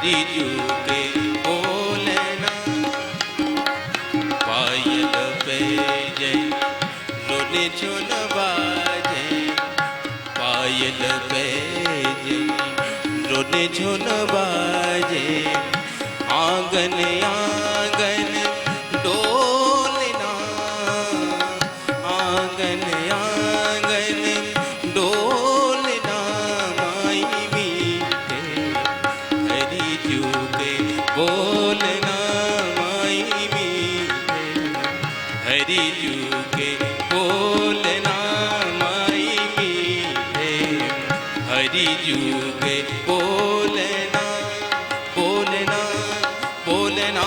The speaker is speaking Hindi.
हरि जू के बोलना। पायल बजे रोने झुन बाजे, पायल बजे रोने झुन बाजे, आंगन आंगन डोलना, आंगन आंगन डोलना, माई मीठे हरि जू के बोलना, माई मीठे हरि जू के बोलना, माई मीठे हरि जू के बोलना, बोलना बोलना।